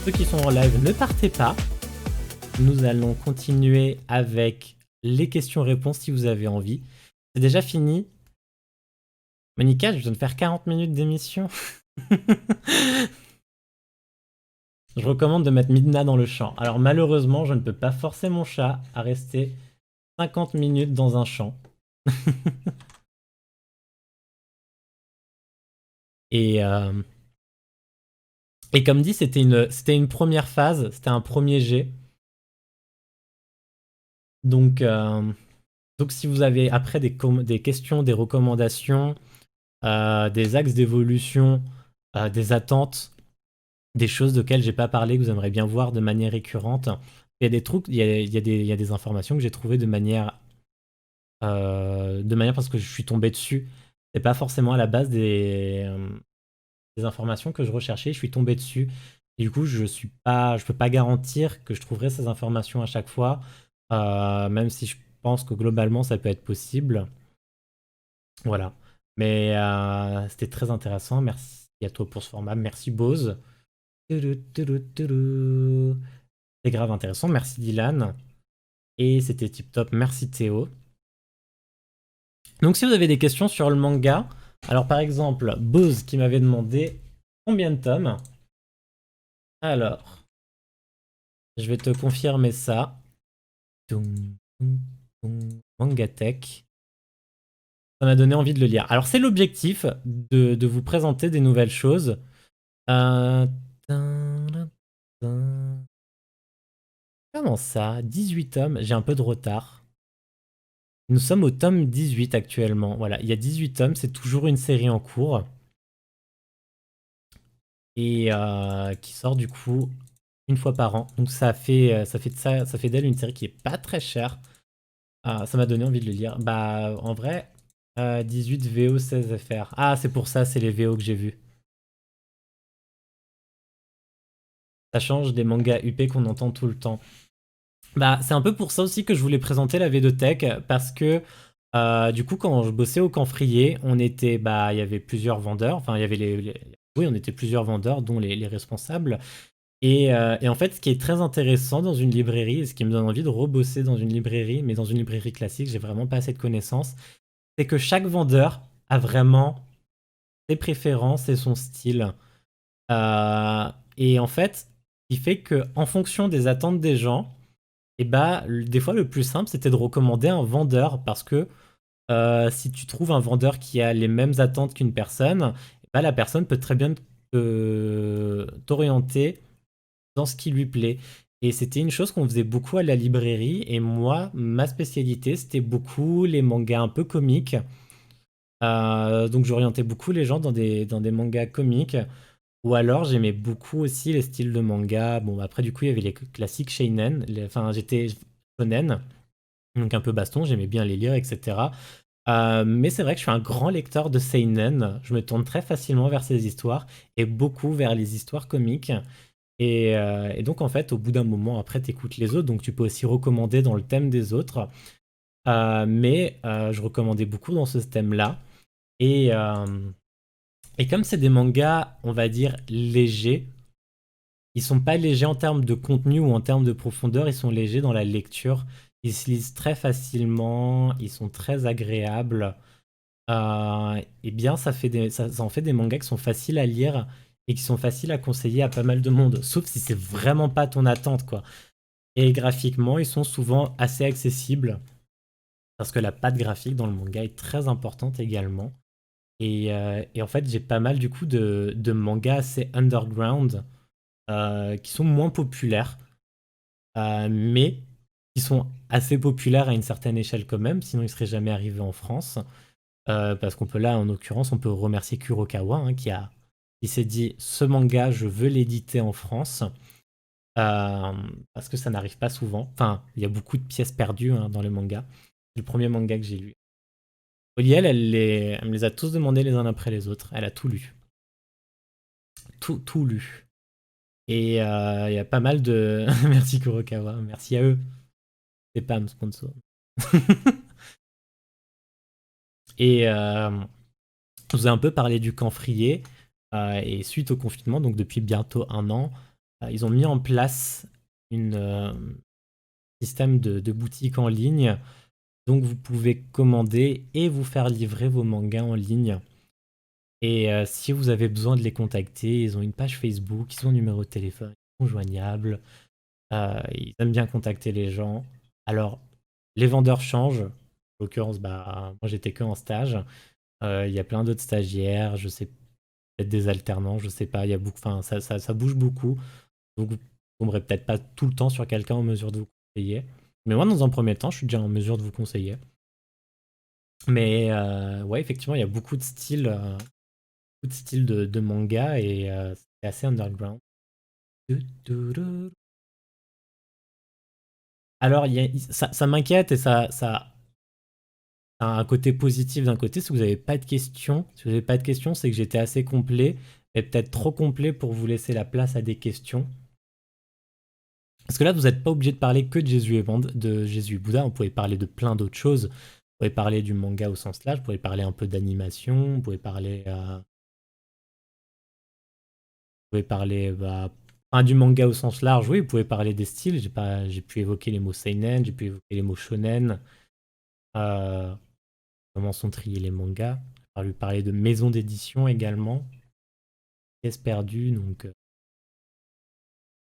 Ceux qui sont en live, ne partez pas. Nous allons continuer avec les questions-réponses si vous avez envie. C'est déjà fini. Monica, je viens de faire 40 minutes d'émission. Je recommande de mettre Midna dans le champ. Alors malheureusement, je ne peux pas forcer mon chat à rester 50 minutes dans un champ. Et comme dit, c'était une première phase, c'était un premier jet. Donc si vous avez après des questions, des recommandations, des axes d'évolution, des attentes, des choses auxquelles j'ai pas parlé que vous aimeriez bien voir de manière récurrente, il y a des trucs, il y a des informations que j'ai trouvées de manière parce que je suis tombé dessus. C'est pas forcément à la base des informations que je recherchais, je suis tombé dessus. Et du coup, je peux pas garantir que je trouverai ces informations à chaque fois, même si je pense que globalement ça peut être possible. Voilà. Mais c'était très intéressant. Merci à toi pour ce format. Merci Bose. C'est grave intéressant. Merci Dylan. Et c'était tip top. Merci Théo. Donc si vous avez des questions sur le manga, alors par exemple, Bose qui m'avait demandé combien de tomes. Alors, je vais te confirmer ça. Mangatech. Ça m'a donné envie de le lire. Alors c'est l'objectif de vous présenter des nouvelles choses. Euh, Comment ça 18 tomes, j'ai un peu de retard. Nous sommes au tome 18 actuellement. Voilà, il y a 18 tomes, c'est toujours une série en cours. Et qui sort du coup une fois par an. Donc ça fait d'elle une série qui est pas très chère. Ça m'a donné envie de le lire. Bah en vrai, 18 VO 16 FR. Ah c'est pour ça, c'est les VO que j'ai vus. Ça change des mangas UP qu'on entend tout le temps. Bah, c'est un peu pour ça aussi que je voulais présenter la V2Tech, parce que du coup, quand je bossais au Camphrier, il y avait plusieurs vendeurs, enfin, il y avait oui, on était plusieurs vendeurs, dont les responsables. Et en fait, ce qui est très intéressant dans une librairie, et ce qui me donne envie de rebosser dans une librairie, mais dans une librairie classique, j'ai vraiment pas assez de connaissances, c'est que chaque vendeur a vraiment ses préférences et son style. Et en fait, il fait que en fonction des attentes des gens, et bah, des fois, le plus simple, c'était de recommander un vendeur parce que si tu trouves un vendeur qui a les mêmes attentes qu'une personne, bah, la personne peut très bien t'orienter dans ce qui lui plaît. Et c'était une chose qu'on faisait beaucoup à la librairie. Et moi, ma spécialité, c'était beaucoup les mangas un peu comiques. Donc j'orientais beaucoup les gens dans des mangas comiques. Ou alors j'aimais beaucoup aussi les styles de manga. Bon, après, du coup, il y avait les classiques Seinen. Enfin, j'étais shonen, donc un peu baston, j'aimais bien les lire, etc. Mais c'est vrai que je suis un grand lecteur de seinen. Je me tourne très facilement vers ces histoires et beaucoup vers les histoires comiques. Et donc en fait, au bout d'un moment, après, t'écoutes les autres, donc tu peux aussi recommander dans le thème des autres. Mais je recommandais beaucoup dans ce thème-là. Et, euh, et comme c'est des mangas, on va dire, légers, ils sont pas légers en termes de contenu ou en termes de profondeur, ils sont légers dans la lecture. Ils se lisent très facilement, ils sont très agréables. Et bien, ça en fait des mangas qui sont faciles à lire et qui sont faciles à conseiller à pas mal de monde, sauf si c'est vraiment pas ton attente, quoi. Et graphiquement, ils sont souvent assez accessibles parce que la patte graphique dans le manga est très importante également. Et en fait, j'ai pas mal du coup de mangas assez underground qui sont moins populaires, mais qui sont assez populaires à une certaine échelle quand même, sinon ils seraient jamais arrivés en France. Parce qu'on peut là, en l'occurrence, on peut remercier Kurokawa hein, qui s'est dit ce manga, je veux l'éditer en France. Parce que ça n'arrive pas souvent. Enfin, il y a beaucoup de pièces perdues hein, dans les mangas. C'est le premier manga que j'ai lu. Oliel, elle me les a tous demandés les uns après les autres. Elle a tout lu. Tout lu. Et il y a pas mal de. Merci Kurokawa, merci à eux. C'est pas un sponsor. Et je vous ai un peu parlé du Camphrier. Et suite au confinement, donc depuis bientôt 1 an, ils ont mis en place un système de boutique en ligne. Donc vous pouvez commander et vous faire livrer vos mangas en ligne. Et si vous avez besoin de les contacter, ils ont une page Facebook, ils ont un numéro de téléphone, ils sont joignables. Ils aiment bien contacter les gens. Alors, les vendeurs changent. En l'occurrence, bah, moi j'étais que en stage. Il y a plein d'autres stagiaires, je sais peut-être des alternants, je sais pas. Il y a beaucoup, enfin, ça bouge beaucoup. Donc, vous tomberez peut-être pas tout le temps sur quelqu'un en mesure de vous conseiller. Mais moi, dans un premier temps, je suis déjà en mesure de vous conseiller. Mais ouais, effectivement, il y a beaucoup de styles de manga et c'est assez underground. Alors, ça m'inquiète et ça a un côté positif d'un côté. Si vous n'avez pas de questions, c'est que j'étais assez complet et peut-être trop complet pour vous laisser la place à des questions. Parce que là, vous n'êtes pas obligé de parler que de Jésus et Bouddha. On pouvait parler de plein d'autres choses. Vous pouvez parler du manga au sens large, vous pouvez parler un peu d'animation, bah, enfin, du manga au sens large, oui, vous pouvez parler des styles. J'ai pu évoquer les mots seinen, j'ai pu évoquer les mots shonen, euh, comment sont triés les mangas. On va lui parler de maison d'édition également, pièces perdues. Donc,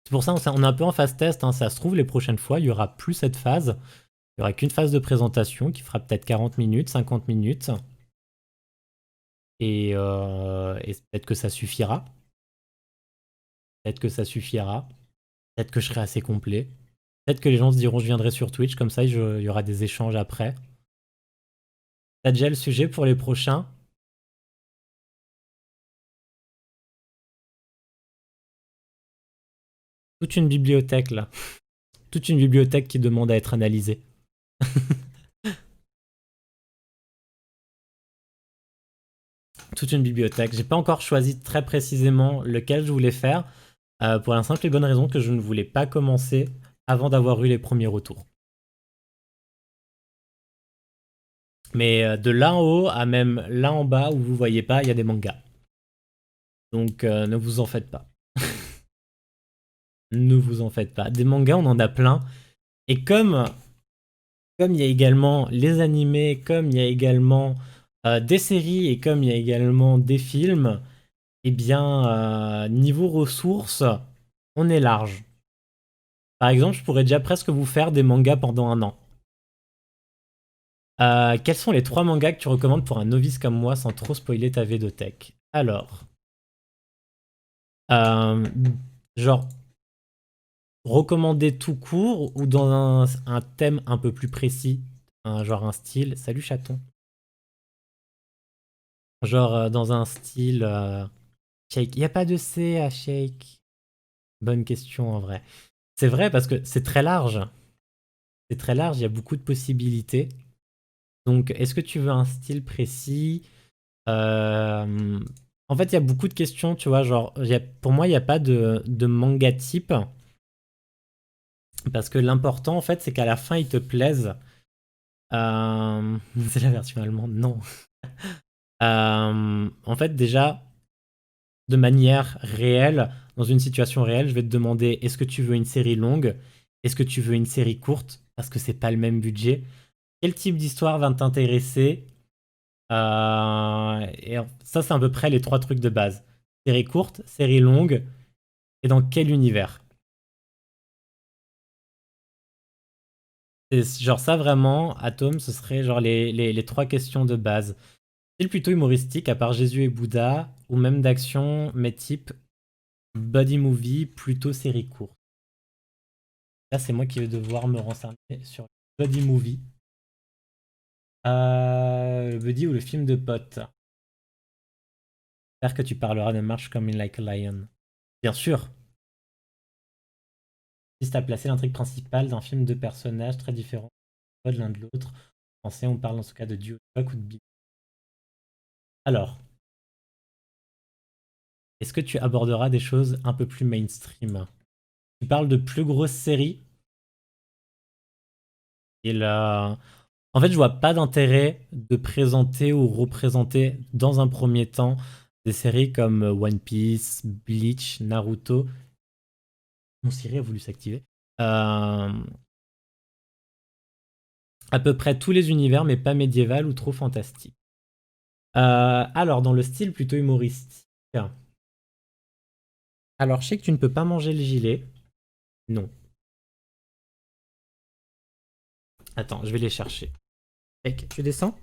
c'est pour ça on est un peu en phase test. Hein. Ça se trouve, les prochaines fois, il y aura plus cette phase. Il y aura qu'une phase de présentation qui fera peut-être 40 minutes, 50 minutes. Et peut-être que ça suffira. Peut-être que ça suffira. Peut-être que je serai assez complet. Peut-être que les gens se diront je viendrai sur Twitch, comme ça il y aura des échanges après. T'as déjà le sujet pour les prochains? Toute une bibliothèque là. Toute une bibliothèque qui demande à être analysée. Toute une bibliothèque. J'ai pas encore choisi très précisément lequel je voulais faire, pour la simple et bonne raison que je ne voulais pas commencer avant d'avoir eu les premiers retours. Mais de là en haut à même là en bas où vous voyez pas, il y a des mangas. Donc ne vous en faites pas. Ne vous en faites pas. Des mangas, on en a plein. Et comme il y a également les animés, comme il y a également des séries et comme il y a également des films, eh bien, niveau ressources, on est large. Par exemple, je pourrais déjà presque vous faire des mangas pendant 1 an. Quels sont les 3 mangas que tu recommandes pour un novice comme moi sans trop spoiler ta védothèque? Alors, euh, genre, recommander tout court ou dans un thème un peu plus précis? Genre un style. Salut chaton. Genre dans un style shake. Il n'y a pas de C à shake. Bonne question en vrai. C'est vrai parce que c'est très large. C'est très large, il y a beaucoup de possibilités. Donc, est-ce que tu veux un style précis? Euh, En fait, il y a beaucoup de questions, tu vois. Genre, pour moi, il n'y a pas de manga type. Parce que l'important, en fait, c'est qu'à la fin, il te plaise. C'est la version allemande, non. En fait, déjà, de manière réelle, dans une situation réelle, je vais te demander est-ce que tu veux une série longue? Est-ce que tu veux une série courte? Parce que c'est pas le même budget. Quel type d'histoire va t'intéresser? Et ça, c'est à peu près les 3 trucs de base. Série courte, série longue, et dans quel univers? C'est genre ça vraiment, Atom, ce serait genre les 3 questions de base. Style plutôt humoristique, à part Jésus et Bouddha, ou même d'action, mais type buddy movie, plutôt série courte. Là, c'est moi qui vais devoir me renseigner sur le buddy movie. Le buddy ou le film de potes. J'espère que tu parleras de March Coming Like a Lion. Bien sûr, si à placer l'intrigue principale d'un film de personnages très différents de l'un de l'autre. En français, on parle dans ce cas de duo ou de bi. Alors, est-ce que tu aborderas des choses un peu plus mainstream? Tu parles de plus grosses séries? En fait, je vois pas d'intérêt de présenter ou représenter dans un premier temps des séries comme One Piece, Bleach, Naruto. Mon Siri a voulu s'activer. À peu près tous les univers, mais pas médiéval ou trop fantastique. Alors, dans le style plutôt humoristique. Alors, je sais que tu ne peux pas manger le gilet. Non. Attends, je vais les chercher. Mec, tu descends?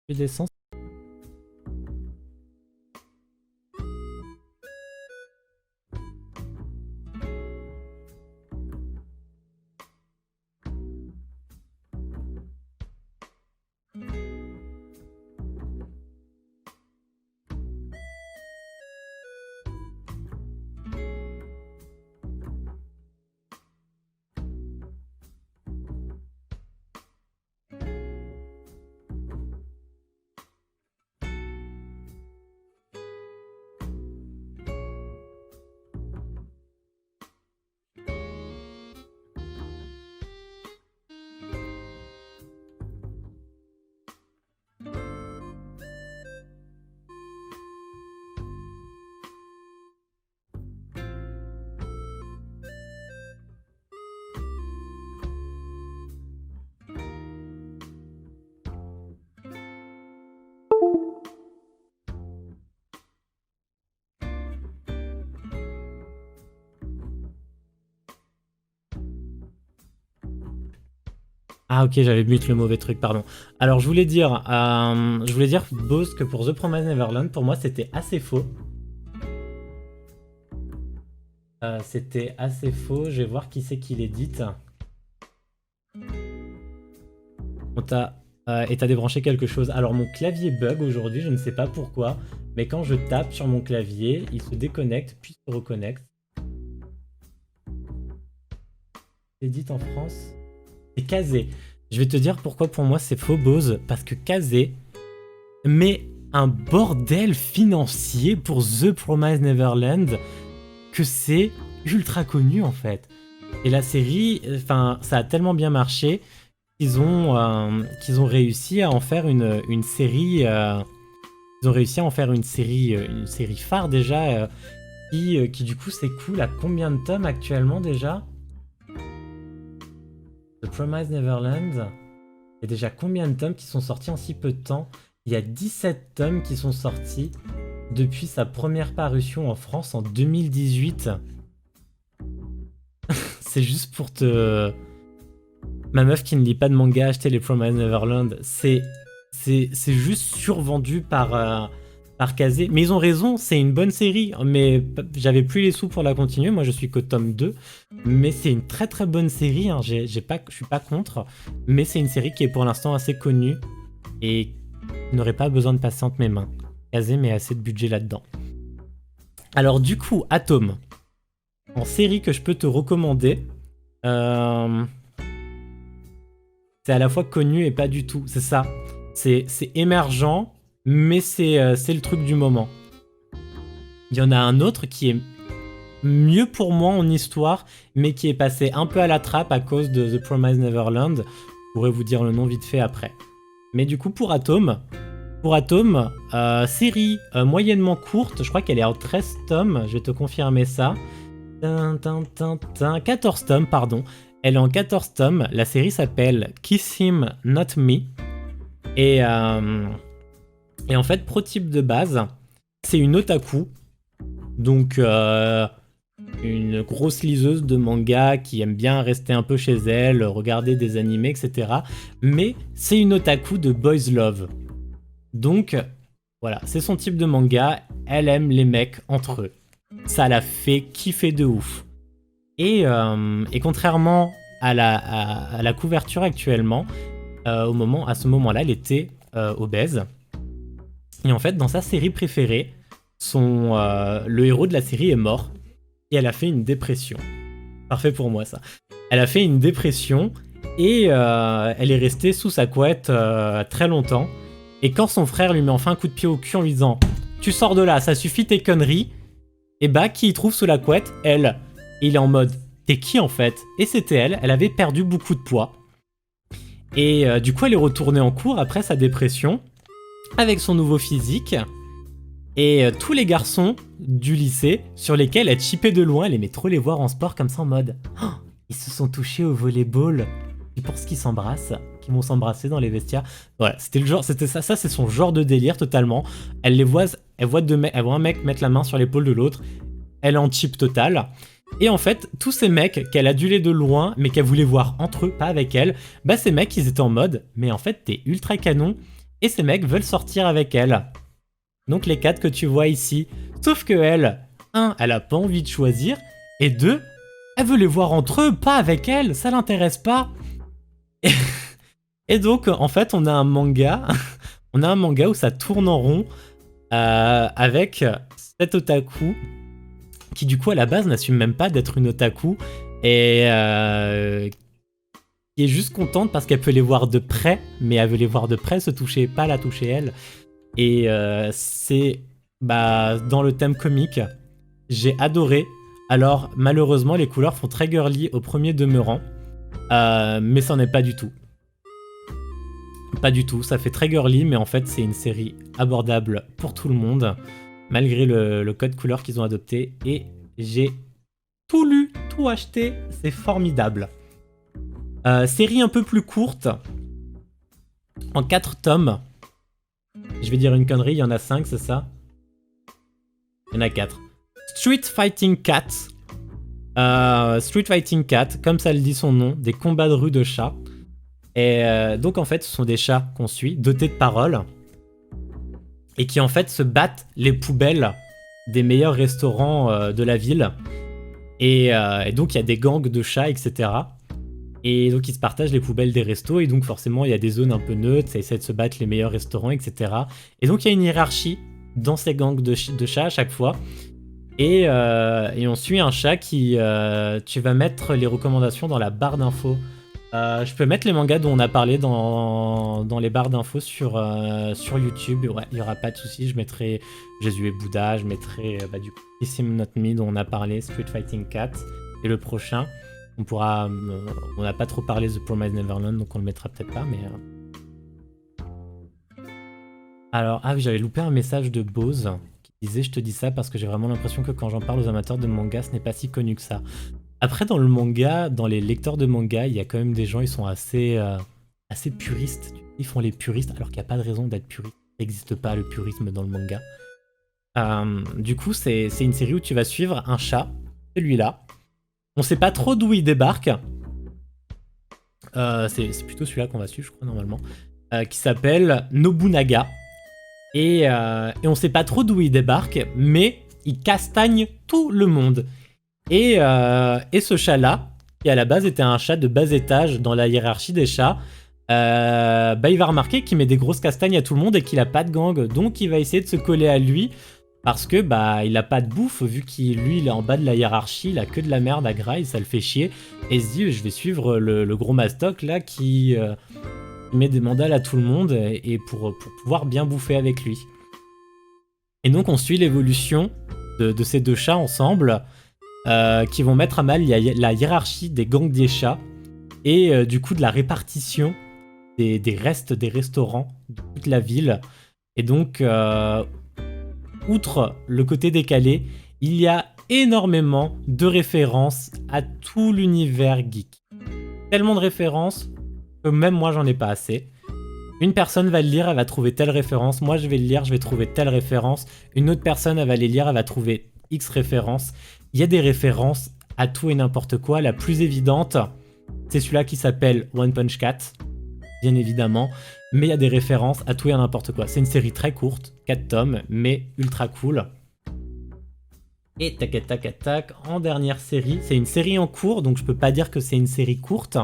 Tu descends? Ah ok, j'avais muté le mauvais truc, pardon. Alors je voulais dire Bose que pour The Promised Neverland, pour moi c'était assez faux. C'était assez faux, je vais voir qui c'est qui l'édite. Et t'as débranché quelque chose. Alors mon clavier bug aujourd'hui, je ne sais pas pourquoi, mais quand je tape sur mon clavier, il se déconnecte puis se reconnecte. Édite en France. Et Kazé. Je vais te dire pourquoi pour moi c'est faux Bose, parce que Kazé met un bordel financier pour The Promised Neverland que c'est ultra connu en fait. Et la série, enfin, ça a tellement bien marché qu'ils ont réussi à en faire une série. Ils ont réussi à en faire une série phare déjà, qui du coup s'écoule à combien de tomes actuellement déjà? The Promised Neverland. Il y a déjà combien de tomes qui sont sortis en si peu de temps? Il y a 17 tomes qui sont sortis depuis sa première parution en France en 2018. C'est juste pour te... Ma meuf qui ne lit pas de manga a acheté les Promised Neverland. C'est juste survendu par Kazé. Mais ils ont raison, c'est une bonne série. Mais j'avais plus les sous pour la continuer. Moi, je suis qu'au tome 2. Mais c'est une très très bonne série. Hein. Je suis pas contre. Mais c'est une série qui est pour l'instant assez connue. Et n'aurait pas besoin de passer entre mes mains. Kazé met assez de budget là-dedans. Alors du coup, Atome. En série que je peux te recommander. C'est à la fois connu et pas du tout. C'est ça. C'est émergent, mais c'est le truc du moment. Il y en a un autre qui est mieux pour moi en histoire, mais qui est passé un peu à la trappe à cause de The Promised Neverland. Je pourrais vous dire le nom vite fait après. Mais du coup, pour Atome, série moyennement courte, je crois qu'elle est en 13 tomes, je vais te confirmer ça. 14 tomes, pardon. Elle est en 14 tomes, la série s'appelle Kiss Him Not Me. Et en fait, pro-type de base, c'est une otaku. Donc, une grosse liseuse de manga qui aime bien rester un peu chez elle, regarder des animés, etc. Mais c'est une otaku de boys love. Donc, voilà, c'est son type de manga. Elle aime les mecs entre eux. Ça la fait kiffer de ouf. Et contrairement à la couverture actuellement, à ce moment-là, elle était obèse. Et en fait, dans sa série préférée, le héros de la série est mort. Et elle a fait une dépression. Parfait pour moi, ça. Elle a fait une dépression et elle est restée sous sa couette très longtemps. Et quand son frère lui met enfin un coup de pied au cul en lui disant « Tu sors de là, ça suffit tes conneries », et bah, qui il trouve sous la couette? Elle. Et il est en mode t'es qui en fait? Et c'était elle, elle avait perdu beaucoup de poids. Et du coup, elle est retournée en cours après sa dépression, avec son nouveau physique. Et tous les garçons du lycée, sur lesquels elle chippait de loin, elle aimait trop les voir en sport comme ça en mode oh, ils se sont touchés au volleyball. Tu penses qu'ils s'embrassent? Qu'ils vont s'embrasser dans les vestiaires? Voilà, c'était le genre, c'était ça, c'est son genre de délire totalement. Elle les voit, elle voit un mec mettre la main sur l'épaule de l'autre, elle est en chip total. Et en fait, tous ces mecs qu'elle adulait de loin, mais qu'elle voulait voir entre eux, pas avec elle, bah ces mecs, ils étaient en mode, mais en fait, t'es ultra canon, et ces mecs veulent sortir avec elle. Donc les 4 que tu vois ici. Sauf que elle, 1, elle a pas envie de choisir, et 2, elle veut les voir entre eux, pas avec elle, ça l'intéresse pas. Et donc, en fait, on a un manga, où ça tourne en rond, avec cet otaku, qui du coup à la base n'assume même pas d'être une otaku, et qui est juste contente parce qu'elle peut les voir de près, mais elle veut les voir de près, se toucher, pas la toucher elle. Et c'est dans le thème comique, j'ai adoré. Alors malheureusement les couleurs font très girly au premier demeurant, mais ça n'est pas du tout. Pas du tout, ça fait très girly, mais en fait c'est une série abordable pour tout le monde, malgré le code couleur qu'ils ont adopté. Et j'ai tout lu, tout acheté, c'est formidable. Série un peu plus courte, en 4 tomes. Je vais dire une connerie, il y en a 5, c'est ça? Il y en a 4. Street Fighting Cat. Street Fighting Cat, comme ça le dit son nom, des combats de rue de chats. Et donc en fait, ce sont des chats qu'on suit, dotés de paroles, et qui en fait se battent les poubelles des meilleurs restaurants de la ville. Et donc il y a des gangs de chats, etc. Et donc ils se partagent les poubelles des restos, et donc forcément il y a des zones un peu neutres, ça essaie de se battre les meilleurs restaurants, etc. Et donc il y a une hiérarchie dans ces gangs de chats à chaque fois. Et on suit un chat qui... tu vas mettre les recommandations dans la barre d'infos. Je peux mettre les mangas dont on a parlé dans les barres d'infos sur YouTube. Ouais, il n'y aura pas de souci. Je mettrai Jésus et Bouddha, je mettrai du coup Kissim Not Me dont on a parlé, Street Fighting Cat. Et le prochain, on n'a pas trop parlé de The Promised Neverland, donc on le mettra peut-être pas, mais... Alors, ah oui, j'avais loupé un message de Bose qui disait « Je te dis ça parce que j'ai vraiment l'impression que quand j'en parle aux amateurs de manga, ce n'est pas si connu que ça. » Après, dans le manga, dans les lecteurs de manga, il y a quand même des gens, ils sont assez puristes. Ils font les puristes alors qu'il n'y a pas de raison d'être puriste. Il n'existe pas le purisme dans le manga. Du coup, c'est une série où tu vas suivre un chat, celui-là. On sait pas trop d'où il débarque. C'est plutôt celui-là qu'on va suivre, je crois, normalement. Qui s'appelle Nobunaga. Et on sait pas trop d'où il débarque, mais il castagne tout le monde. Et ce chat-là, qui à la base était un chat de bas étage dans la hiérarchie des chats, il va remarquer qu'il met des grosses castagnes à tout le monde et qu'il a pas de gang. Donc il va essayer de se coller à lui parce que il a pas de bouffe, vu qu'il est en bas de la hiérarchie, il a que de la merde à graille, ça le fait chier. Et il se dit je vais suivre le gros mastoc là qui met des mandales à tout le monde et pour pouvoir bien bouffer avec lui. Et donc on suit l'évolution de ces deux chats ensemble, qui vont mettre à mal la hiérarchie des gangs des chats et du coup de la répartition des restes des restaurants de toute la ville. Et donc, outre le côté décalé, il y a énormément de références à tout l'univers geek. Tellement de références que même moi j'en ai pas assez. Une personne va le lire, elle va trouver telle référence. Moi je vais le lire, je vais trouver telle référence. Une autre personne, elle va les lire, elle va trouver X références. Il y a des références à tout et n'importe quoi. La plus évidente, c'est celui-là qui s'appelle One Punch Cat, bien évidemment. Mais il y a des références à tout et à n'importe quoi. C'est une série très courte, 4 tomes, mais ultra cool. Et tac, tac, tac, en dernière série, c'est une série en cours, donc je peux pas dire que c'est une série courte.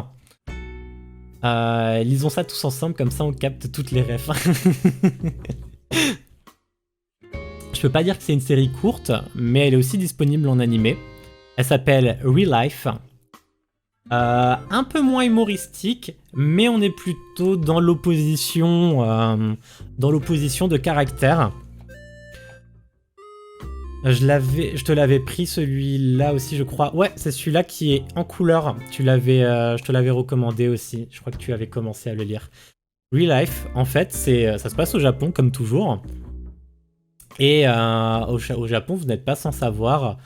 Lisons ça tous ensemble, comme ça on capte toutes les refs. Je peux pas dire que c'est une série courte, mais elle est aussi disponible en animé. Elle s'appelle Real Life. Un peu moins humoristique, mais on est plutôt dans l'opposition de caractère. Je te l'avais pris celui-là aussi, je crois. Ouais, c'est celui-là qui est en couleur. Je te l'avais recommandé aussi. Je crois que tu avais commencé à le lire. Real Life, en fait, ça se passe au Japon comme toujours. Et au Japon, vous n'êtes pas sans savoir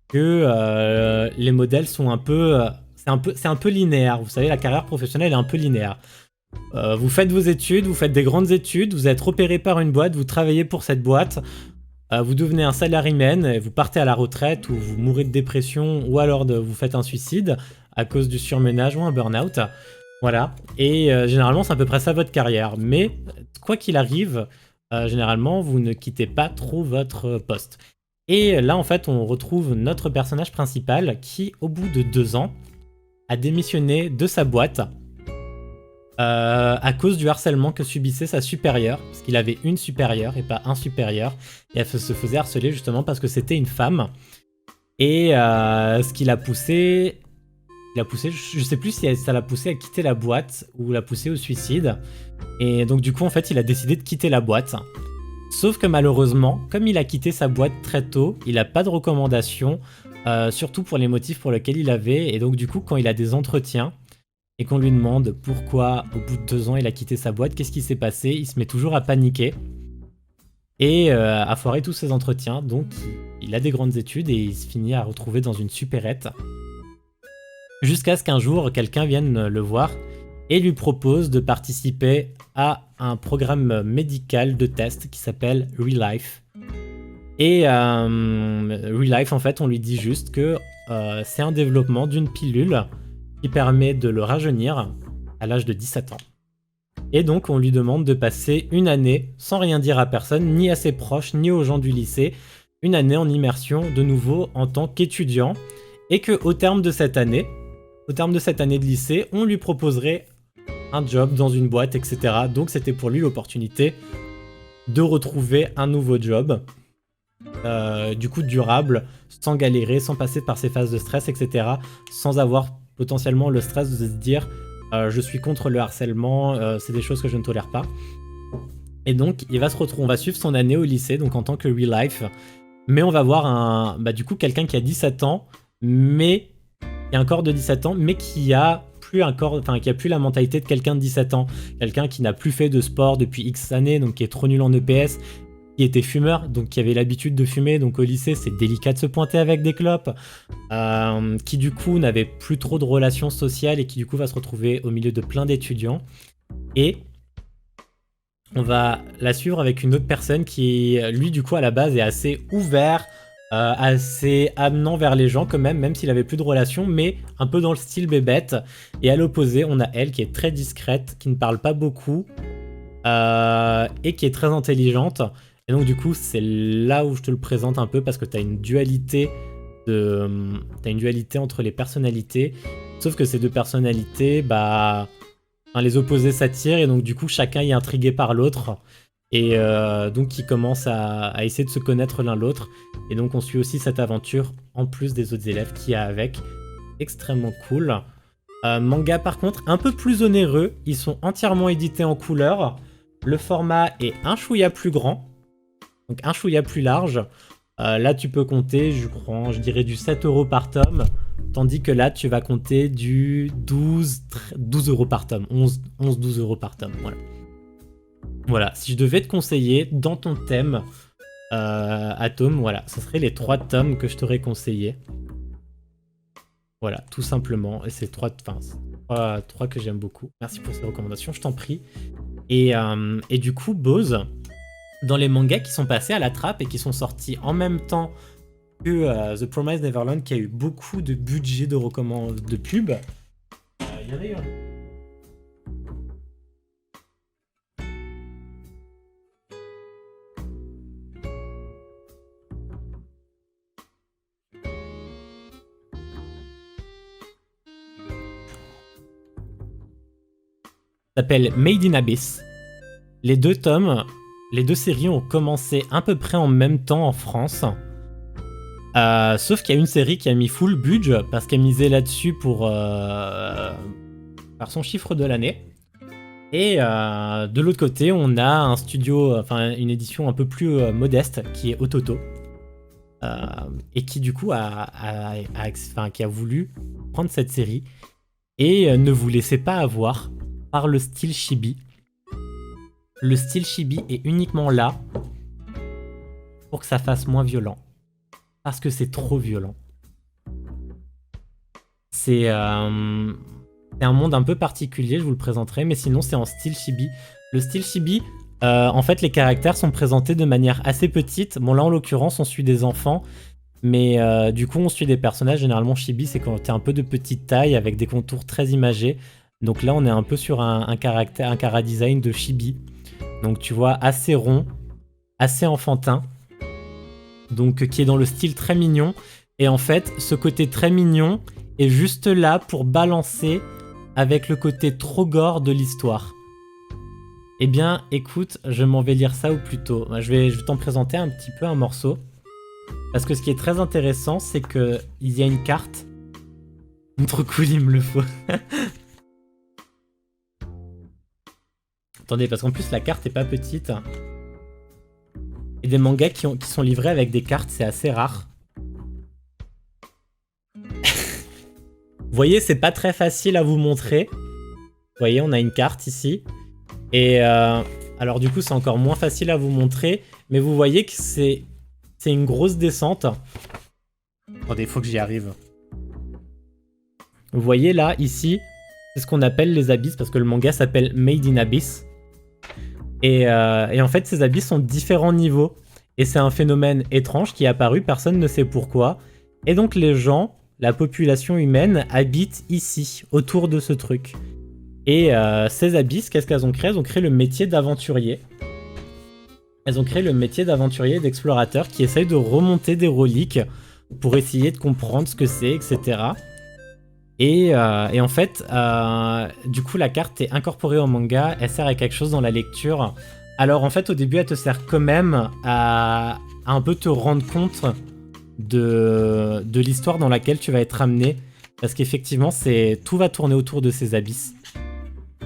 que les modèles sont un peu, c'est un peu linéaire. Vous savez, la carrière professionnelle est un peu linéaire. Vous faites vos études, vous faites des grandes études, vous êtes repéré par une boîte, vous travaillez pour cette boîte. Vous devenez un salaryman et vous partez à la retraite ou vous mourrez de dépression ou alors vous faites un suicide à cause du surménage ou un burn-out. Voilà. Et généralement, c'est à peu près ça votre carrière. Mais quoi qu'il arrive, généralement, vous ne quittez pas trop votre poste. Et là, en fait, on retrouve notre personnage principal qui, au bout de 2 ans, a démissionné de sa boîte à cause du harcèlement que subissait sa supérieure, parce qu'il avait une supérieure et pas un supérieur, et elle se faisait harceler justement parce que c'était une femme. Et ce qui l'a poussé, je sais plus si ça l'a poussé à quitter la boîte ou l'a poussé au suicide. Et donc du coup, en fait, il a décidé de quitter la boîte. Sauf que malheureusement, comme il a quitté sa boîte très tôt, il n'a pas de recommandation, surtout pour les motifs pour lesquels il avait. Et donc du coup, quand il a des entretiens, et qu'on lui demande pourquoi, au bout de 2 ans, il a quitté sa boîte, qu'est-ce qui s'est passé, il se met toujours à paniquer et à foirer tous ses entretiens. Donc, il a des grandes études et il se finit à retrouver dans une supérette. Jusqu'à ce qu'un jour, quelqu'un vienne le voir et lui propose de participer à un programme médical de test qui s'appelle Real Life. Et Real Life, en fait, on lui dit juste que c'est un développement d'une pilule qui permet de le rajeunir à l'âge de 17 ans. Et donc, on lui demande de passer une année sans rien dire à personne, ni à ses proches, ni aux gens du lycée, une année en immersion de nouveau en tant qu'étudiant, et qu'au terme de cette année, de lycée, on lui proposerait un job dans une boîte, etc. Donc, c'était pour lui l'opportunité de retrouver un nouveau job, du coup durable, sans galérer, sans passer par ses phases de stress, etc. Sans avoir potentiellement le stress de se dire je suis contre le harcèlement, c'est des choses que je ne tolère pas. Et donc il va se retrouver, on va suivre son année au lycée, donc en tant que real life, mais on va voir du coup quelqu'un qui a 17 ans, mais qui a un corps de 17 ans, mais qui a plus la mentalité de quelqu'un de 17 ans, quelqu'un qui n'a plus fait de sport depuis X années, donc qui est trop nul en EPS, qui était fumeur, donc qui avait l'habitude de fumer, donc au lycée c'est délicat de se pointer avec des clopes, qui du coup n'avait plus trop de relations sociales et qui du coup va se retrouver au milieu de plein d'étudiants. Et on va la suivre avec une autre personne qui, lui du coup à la base est assez ouvert, assez amenant vers les gens quand même s'il avait plus de relations, mais un peu dans le style bébête. Et à l'opposé, on a elle qui est très discrète, qui ne parle pas beaucoup, et qui est très intelligente. Et donc du coup, c'est là où je te le présente un peu parce que t'as une dualité entre les personnalités. Sauf que ces deux personnalités, les opposés s'attirent et donc du coup, chacun est intrigué par l'autre. Et donc ils commencent à essayer de se connaître l'un l'autre. Et donc on suit aussi cette aventure en plus des autres élèves qu'il y a avec. Extrêmement cool. Manga par contre, un peu plus onéreux. Ils sont entièrement édités en couleur. Le format est un chouïa plus grand. Donc un chouïa plus large. Là, tu peux compter, je dirais du 7€ par tome. Tandis que là, tu vas compter du 12€ par tome. 11-12€ par tome. Voilà. Si je devais te conseiller dans ton thème, Atome, voilà, ce serait les 3 tomes que je t'aurais conseillé. Voilà, tout simplement. Et c'est 3 que j'aime beaucoup. Merci pour ces recommandations, je t'en prie. Et du coup, Bose, dans les mangas qui sont passés à la trappe et qui sont sortis en même temps que The Promised Neverland, qui a eu beaucoup de budget de pub, il y en a eu un. S'appelle Made in Abyss. Les 2 tomes, les 2 séries ont commencé à peu près en même temps en France. Sauf qu'il y a une série qui a mis full budget parce qu'elle misait là-dessus pour faire son chiffre de l'année. Et de l'autre côté, on a un studio, une édition un peu plus modeste qui est Ototo. et qui du coup qui a voulu prendre cette série et ne vous laissez pas avoir par le style chibi. Le style chibi est uniquement là pour que ça fasse moins violent. Parce que c'est trop violent. C'est un monde un peu particulier, je vous le présenterai, mais sinon c'est en style chibi. Le style chibi, en fait les caractères sont présentés de manière assez petite. Bon là en l'occurrence on suit des enfants, mais du coup on suit des personnages. Généralement chibi c'est quand t'es un peu de petite taille avec des contours très imagés. Donc là on est un peu sur un cara design de chibi. Donc tu vois assez rond, assez enfantin. Donc qui est dans le style très mignon. Et en fait ce côté très mignon est juste là pour balancer avec le côté trop gore de l'histoire. Eh bien, écoute, je m'en vais lire ça au plus tôt. Je vais t'en présenter un petit peu un morceau. Parce que ce qui est très intéressant, c'est qu'il y a une carte. Trop cool, il me le faut. Attendez, parce qu'en plus, la carte est pas petite. Et des mangas qui sont livrés avec des cartes, c'est assez rare. Vous voyez, c'est pas très facile à vous montrer. Vous voyez, on a une carte ici. Et alors du coup, c'est encore moins facile à vous montrer. Mais vous voyez que c'est une grosse descente. Attendez, il faut que j'y arrive. Vous voyez là, ici, c'est ce qu'on appelle les abysses. Parce que le manga s'appelle Made in Abyss. Et en fait, ces abysses sont de différents niveaux. Et c'est un phénomène étrange qui est apparu, personne ne sait pourquoi. Et donc les gens, la population humaine, habitent ici, autour de ce truc. Et ces abysses, qu'est-ce qu'elles ont créé? Elles ont créé le métier d'aventurier. Elles ont créé le métier d'aventurier et d'explorateur qui essayent de remonter des reliques pour essayer de comprendre ce que c'est, etc. Et en fait, du coup, la carte est incorporée au manga, elle sert à quelque chose dans la lecture. Alors en fait, au début, elle te sert quand même à un peu te rendre compte de l'histoire dans laquelle tu vas être amené. Parce qu'effectivement, tout va tourner autour de ces abysses.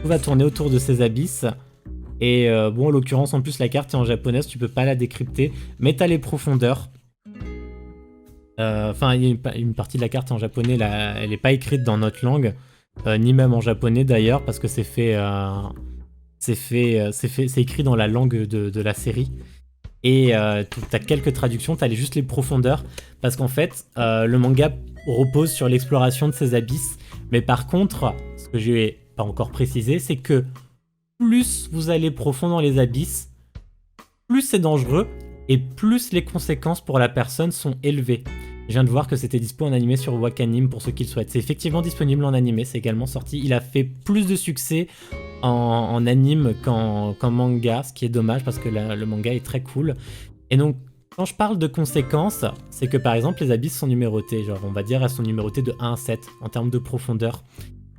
Tout va tourner autour de ces abysses. Et bon, en l'occurrence, en plus, la carte est en japonaise, tu peux pas la décrypter. Mais t'as les profondeurs. Enfin, il y a une partie de la carte en japonais, là, elle est pas écrite dans notre langue. Ni même en japonais d'ailleurs, parce que c'est écrit dans la langue de la série. Et t'as quelques traductions, t'as juste les profondeurs. Parce qu'en fait, le manga repose sur l'exploration de ces abysses. Mais par contre, ce que je n'ai pas encore précisé, c'est que plus vous allez profond dans les abysses, plus c'est dangereux et plus les conséquences pour la personne sont élevées. Je viens de voir que c'était dispo en animé sur Wakanim pour ceux qui le souhaitent. C'est effectivement disponible en animé, c'est également sorti. Il a fait plus de succès en anime qu'en manga, ce qui est dommage parce que le manga est très cool. Et donc, quand je parle de conséquences, c'est que par exemple les abysses sont numérotés. Genre, on va dire elles sont numérotées de 1 à 7 en termes de profondeur.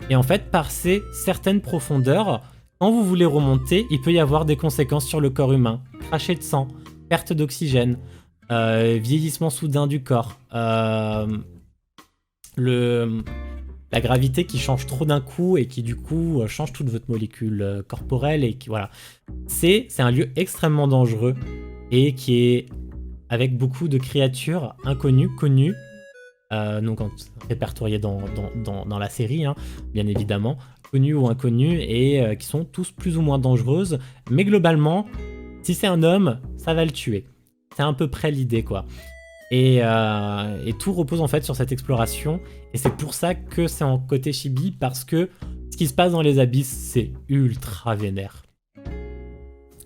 Et en fait, par ces certaines profondeurs, quand vous voulez remonter, il peut y avoir des conséquences sur le corps humain. Crachet de sang, perte d'oxygène, vieillissement soudain du corps, la gravité qui change trop d'un coup et qui du coup change toute votre molécule corporelle et qui voilà. C'est un lieu extrêmement dangereux et qui est avec beaucoup de créatures inconnues, connues, donc répertoriées dans la série, hein, bien évidemment, connues ou inconnues et qui sont tous plus ou moins dangereuses. Mais globalement, si c'est un homme, ça va le tuer. C'est à peu près l'idée, quoi. Et tout repose en fait sur cette exploration. Et c'est pour ça que c'est en côté chibi, parce que ce qui se passe dans les abysses, c'est ultra vénère.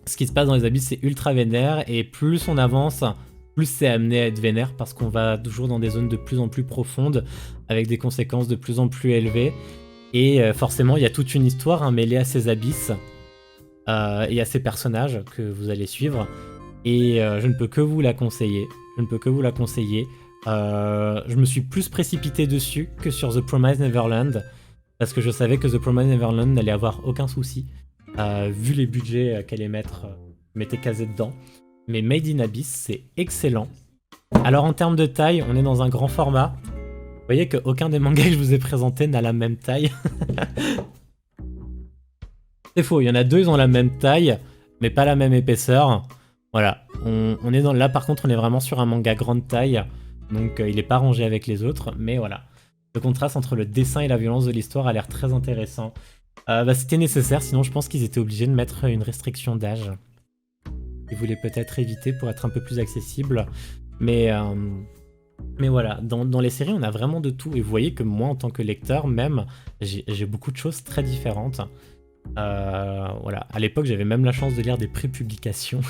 Ce qui se passe dans les abysses, c'est ultra vénère. Et plus on avance, plus c'est amené à être vénère, parce qu'on va toujours dans des zones de plus en plus profondes, avec des conséquences de plus en plus élevées. Et forcément, il y a toute une histoire mêlée à ces abysses et à ces personnages que vous allez suivre. Et je ne peux que vous la conseiller. Je ne peux que vous la conseiller. Je me suis plus précipité dessus que sur The Promised Neverland, parce que je savais que The Promised Neverland n'allait avoir aucun souci, vu les budgets qu'elle mettait casé dedans. Mais Made in Abyss, c'est excellent. Alors en termes de taille, on est dans un grand format. Vous voyez qu'aucun des mangas que je vous ai présentés n'a la même taille. C'est faux, il y en a deux, ils ont la même taille, mais pas la même épaisseur. Voilà, on est là par contre on est vraiment sur un manga grande taille, donc il est pas rangé avec les autres, mais voilà. Le contraste entre le dessin et la violence de l'histoire a l'air très intéressant. C'était nécessaire, sinon je pense qu'ils étaient obligés de mettre une restriction d'âge. Ils voulaient peut-être éviter pour être un peu plus accessible, mais voilà, dans les séries on a vraiment de tout, et vous voyez que moi en tant que lecteur même, j'ai beaucoup de choses très différentes. Voilà, à l'époque j'avais même la chance de lire des prépublications.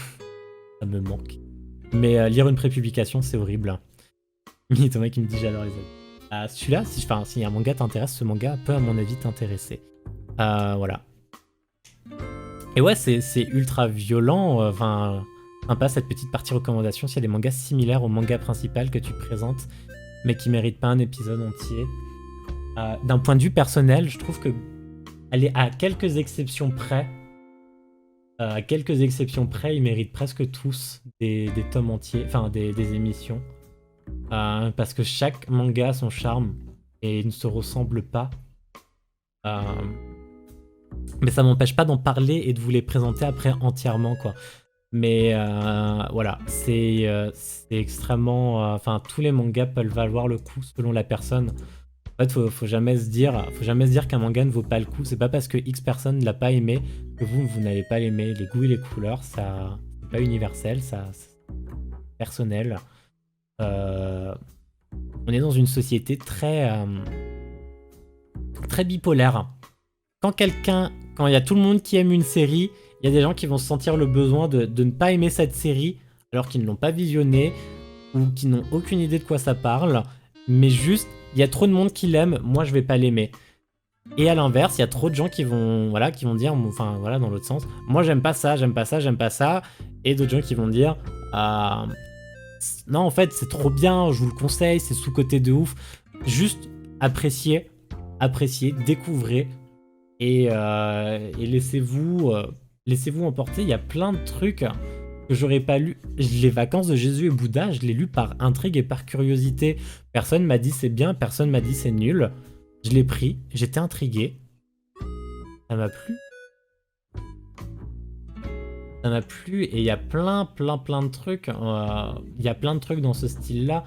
Ça me manque. Mais lire une prépublication, c'est horrible. Il y a Thomas qui me dit j'adore les avis. Celui-là, si un manga t'intéresse, ce manga peut à mon avis t'intéresser. Voilà. Et ouais, c'est ultra violent. Enfin, sympa cette petite partie recommandation. S'il y a des mangas similaires au manga principal que tu présentes, mais qui méritent pas un épisode entier. D'un point de vue personnel, je trouve que elle est à quelques exceptions près. À quelques exceptions près, ils méritent presque tous des tomes entiers, enfin des émissions. Parce que chaque manga a son charme et ne se ressemble pas. Mais ça m'empêche pas d'en parler et de vous les présenter après entièrement, quoi. Mais voilà, c'est extrêmement... Enfin, tous les mangas peuvent valoir le coup selon la personne. En fait, faut jamais se dire qu'un manga ne vaut pas le coup. C'est pas parce que X personne ne l'a pas aimé que vous n'allez pas l'aimer. Les goûts et les couleurs, ça, c'est pas universel, ça, c'est personnel. On est dans une société très bipolaire. Quand il y a tout le monde qui aime une série, il y a des gens qui vont se sentir le besoin de ne pas aimer cette série alors qu'ils ne l'ont pas visionnée ou qui n'ont aucune idée de quoi ça parle, mais juste il y a trop de monde qui l'aime, moi je vais pas l'aimer. Et à l'inverse, il y a trop de gens qui vont dire, enfin voilà, dans l'autre sens, moi j'aime pas ça, j'aime pas ça, j'aime pas ça, et d'autres gens qui vont dire, non en fait c'est trop bien, je vous le conseille, c'est sous-côté de ouf. Juste appréciez, découvrez et laissez-vous emporter. Il y a plein de trucs que j'aurais pas lu. Les Vacances de Jésus et Bouddha, je l'ai lu par intrigue et par curiosité. Personne m'a dit c'est bien, personne m'a dit c'est nul. Je l'ai pris, j'étais intrigué. Ça m'a plu. Ça m'a plu et il y a plein de trucs. Il y a plein de trucs dans ce style-là.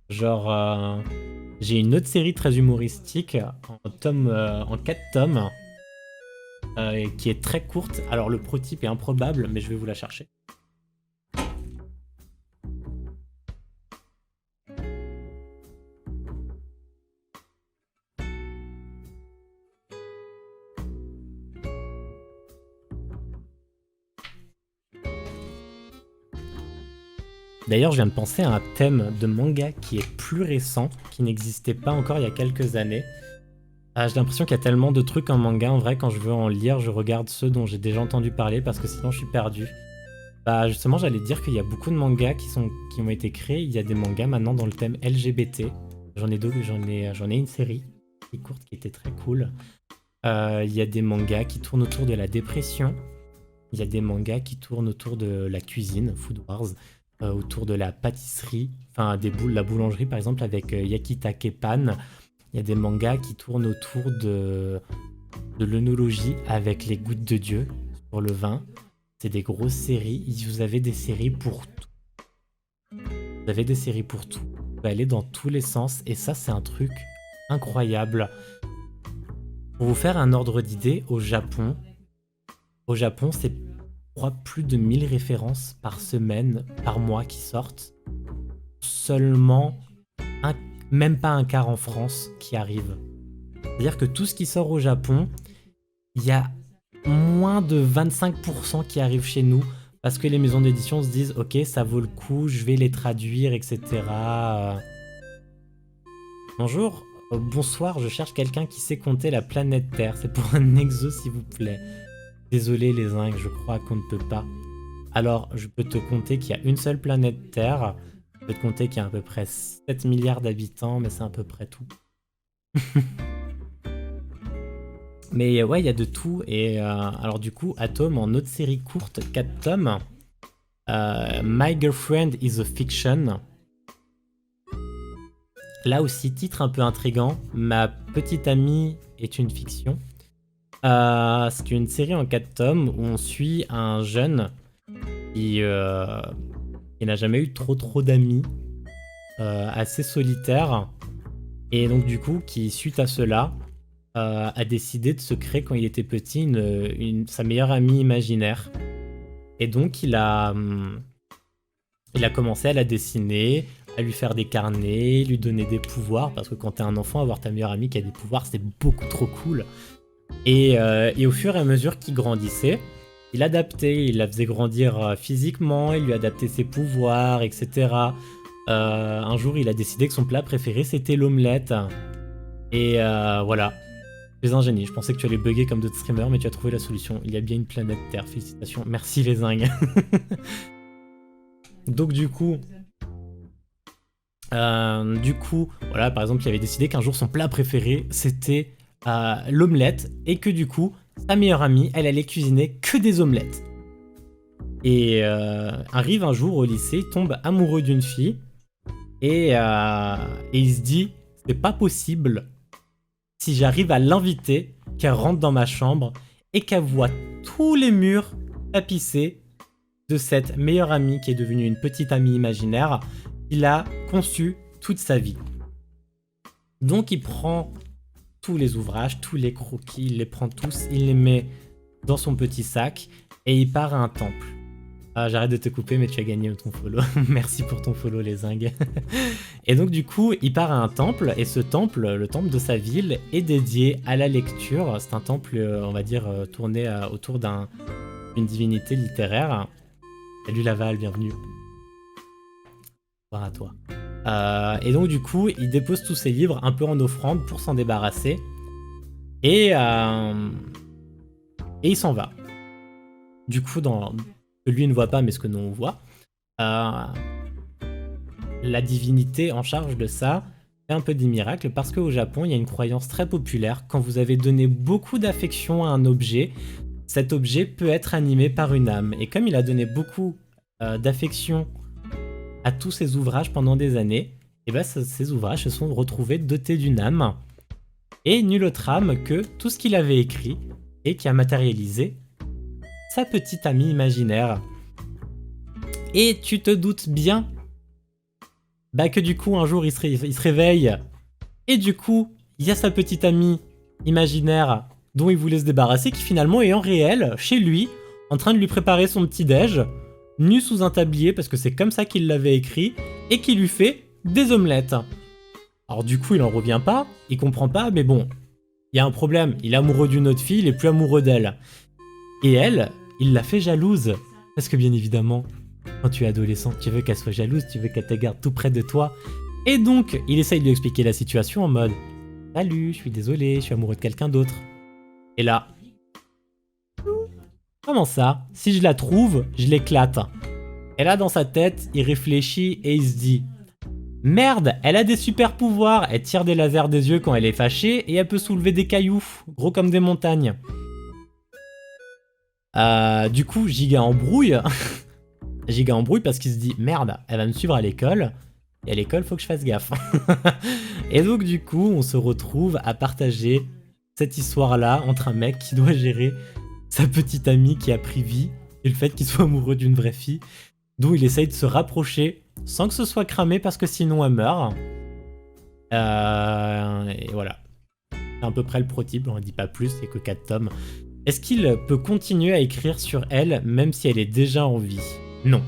Genre, j'ai une autre série très humoristique en 4 tomes qui est très courte. Alors le prototype est improbable, mais je vais vous la chercher. D'ailleurs, je viens de penser à un thème de manga qui est plus récent, qui n'existait pas encore il y a quelques années. J'ai l'impression qu'il y a tellement de trucs en manga, en vrai, quand je veux en lire, je regarde ceux dont j'ai déjà entendu parler parce que sinon je suis perdu. Justement, j'allais dire qu'il y a beaucoup de mangas qui ont été créés. Il y a des mangas maintenant dans le thème LGBT. J'en ai une série qui est courte qui était très cool. Il y a des mangas qui tournent autour de la dépression. Il y a des mangas qui tournent autour de la cuisine, Food Wars, autour de la pâtisserie, enfin la boulangerie par exemple avec Yakitake Pan. Il y a des mangas qui tournent autour de l'œnologie avec les gouttes de Dieu sur le vin. C'est des grosses séries. Vous avez des séries pour tout. Vous avez des séries pour tout. Vous pouvez aller dans tous les sens. Et ça, c'est un truc incroyable. Pour vous faire un ordre d'idée, au Japon, c'est plus de 1000 références par semaine, par mois qui sortent. Seulement, même pas un quart en France qui arrive. C'est-à-dire que tout ce qui sort au Japon, il y a moins de 25% qui arrivent chez nous parce que les maisons d'édition se disent ok, ça vaut le coup, je vais les traduire, etc. Bonjour, bonsoir, je cherche quelqu'un qui sait compter la planète Terre. C'est pour un exo, s'il vous plaît. Désolé les zincs, je crois qu'on ne peut pas. Alors, je peux te compter qu'il y a une seule planète Terre. Je peux te compter qu'il y a à peu près 7 milliards d'habitants, mais c'est à peu près tout. Mais ouais, il y a de tout. Et alors du coup, Atom, en autre série courte, 4 tomes, My Girlfriend is a Fiction. Là aussi, titre un peu intriguant, Ma petite amie est une fiction. C'est une série en 4 tomes où on suit un jeune qui n'a jamais eu trop d'amis, assez solitaire, et donc du coup qui suite à cela a décidé de se créer quand il était petit sa meilleure amie imaginaire. Et donc il a commencé à la dessiner, à lui faire des carnets, lui donner des pouvoirs, parce que quand t'es un enfant, avoir ta meilleure amie qui a des pouvoirs, c'est beaucoup trop cool. Et au fur et à mesure qu'il grandissait, il adaptait, il la faisait grandir physiquement, il lui adaptait ses pouvoirs, etc. Un jour, il a décidé que son plat préféré, c'était l'omelette. Et voilà. Tu es un génie. Je pensais que tu allais bugger comme d'autres streamers, mais tu as trouvé la solution. Il y a bien une planète Terre. Félicitations. Merci les zingues. Donc du coup, voilà, par exemple, il avait décidé qu'un jour son plat préféré c'était l'omelette et que du coup, sa meilleure amie, elle allait cuisiner que des omelettes. Et arrive un jour au lycée, il tombe amoureux d'une fille et il se dit, c'est pas possible si j'arrive à l'inviter, qu'elle rentre dans ma chambre et qu'elle voit tous les murs tapissés de cette meilleure amie qui est devenue une petite amie imaginaire qu'il a conçue toute sa vie. Donc il prend tous les ouvrages, tous les croquis, il les prend tous, il les met dans son petit sac et il part à un temple. J'arrête de te couper, mais tu as gagné ton follow. Merci pour ton follow, les zingues. Et donc, du coup, il part à un temple, et ce temple, le temple de sa ville, est dédié à la lecture. C'est un temple, on va dire, tourné autour d'une divinité littéraire. Salut Laval, bienvenue. Bonsoir à toi. Et donc, du coup, il dépose tous ses livres un peu en offrande pour s'en débarrasser. Et il s'en va. Du coup, que lui ne voit pas, mais ce que nous on voit, la divinité en charge de ça fait un peu des miracles parce qu'au Japon, il y a une croyance très populaire. Quand vous avez donné beaucoup d'affection à un objet, cet objet peut être animé par une âme. Et comme il a donné beaucoup d'affection à tous ses ouvrages pendant des années, et ben ces ouvrages se sont retrouvés dotés d'une âme. Et nulle autre âme que tout ce qu'il avait écrit et qui a matérialisé sa petite amie imaginaire. Et tu te doutes bien que du coup un jour il se réveille et du coup il y a sa petite amie imaginaire dont il voulait se débarrasser qui finalement est en réel chez lui en train de lui préparer son petit déj nu sous un tablier parce que c'est comme ça qu'il l'avait écrit et qui lui fait des omelettes. Alors du coup il en revient pas, il comprend pas, mais bon, il y a un problème, il est amoureux d'une autre fille, il est plus amoureux d'elle. Et elle, il la fait jalouse. Parce que bien évidemment, quand tu es adolescent, tu veux qu'elle soit jalouse, tu veux qu'elle te garde tout près de toi. Et donc, il essaye de lui expliquer la situation en mode « Salut, je suis désolé, je suis amoureux de quelqu'un d'autre. » Et là, comment ça? Si je la trouve, je l'éclate. Et là, dans sa tête, il réfléchit et il se dit « Merde, elle a des super pouvoirs, elle tire des lasers des yeux quand elle est fâchée et elle peut soulever des cailloux, gros comme des montagnes. » Du coup, Giga embrouille. Giga embrouille parce qu'il se dit merde, elle va me suivre à l'école. Et à l'école, faut que je fasse gaffe. Et donc, du coup, on se retrouve à partager cette histoire-là entre un mec qui doit gérer sa petite amie qui a pris vie et le fait qu'il soit amoureux d'une vraie fille, dont il essaye de se rapprocher sans que ce soit cramé parce que sinon elle meurt. Et voilà. C'est à peu près le prototype, on ne dit pas plus, c'est que 4 tomes. Est-ce qu'il peut continuer à écrire sur elle même si elle est déjà en vie? Non.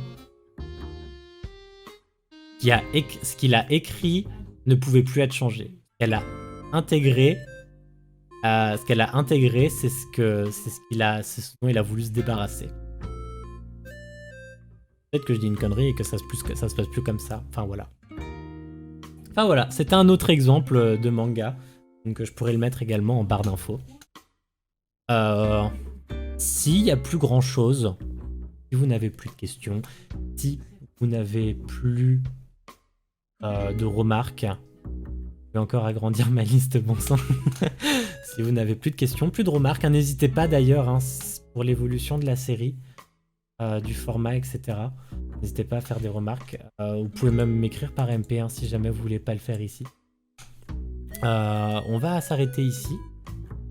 Ce qu'il a écrit ne pouvait plus être changé. Ce qu'elle a intégré, c'est ce dont il a voulu se débarrasser. Peut-être que je dis une connerie et que ça se passe plus comme ça. Enfin voilà. C'était un autre exemple de manga. Donc je pourrais le mettre également en barre d'infos. S'il n'y a plus grand chose, si vous n'avez plus de questions, si vous n'avez plus de remarques, je vais encore agrandir ma liste, bon sang. Si vous n'avez plus de questions, plus de remarques, n'hésitez pas d'ailleurs pour l'évolution de la série, du format, etc. N'hésitez pas à faire des remarques. Vous pouvez même m'écrire par MP si jamais vous voulez pas le faire ici. On va s'arrêter ici.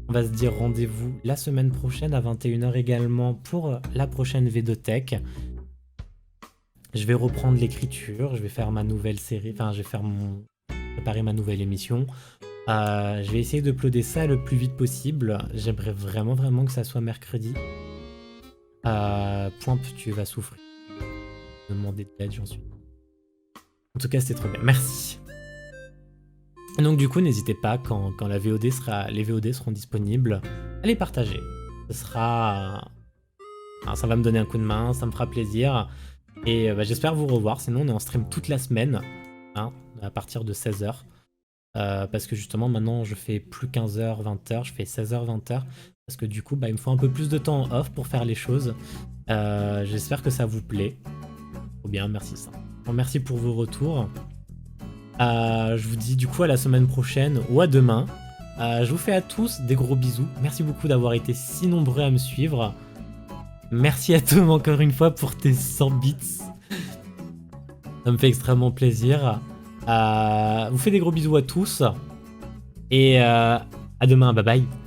On va se dire rendez-vous la semaine prochaine à 21h également pour la prochaine V2 Tech. Je vais reprendre l'écriture, je vais faire ma nouvelle série, enfin je vais faire préparer ma nouvelle émission. Je vais essayer d'uploader ça le plus vite possible. J'aimerais vraiment que ça soit mercredi. Point, tu vas souffrir. Demander de l'aide, j'en suis. En tout cas, c'était trop bien. Merci. Donc du coup, n'hésitez pas quand la VOD les VOD seront disponibles, à les partager. Ce sera, ça va me donner un coup de main, ça me fera plaisir. Et j'espère vous revoir. Sinon, on est en stream toute la semaine, hein, à partir de 16h. Parce que justement, maintenant, je fais plus 15h, 20h, je fais 16h, 20h. Parce que du coup, il me faut un peu plus de temps en off pour faire les choses. J'espère que ça vous plaît. Trop bien, merci ça. Merci pour vos retours. Je vous dis du coup à la semaine prochaine ou à demain. Je vous fais à tous des gros bisous. Merci beaucoup d'avoir été si nombreux à me suivre. Merci à Tom encore une fois pour tes 100 bits. Ça me fait extrêmement plaisir. Vous fais des gros bisous à tous. Et à demain, bye bye.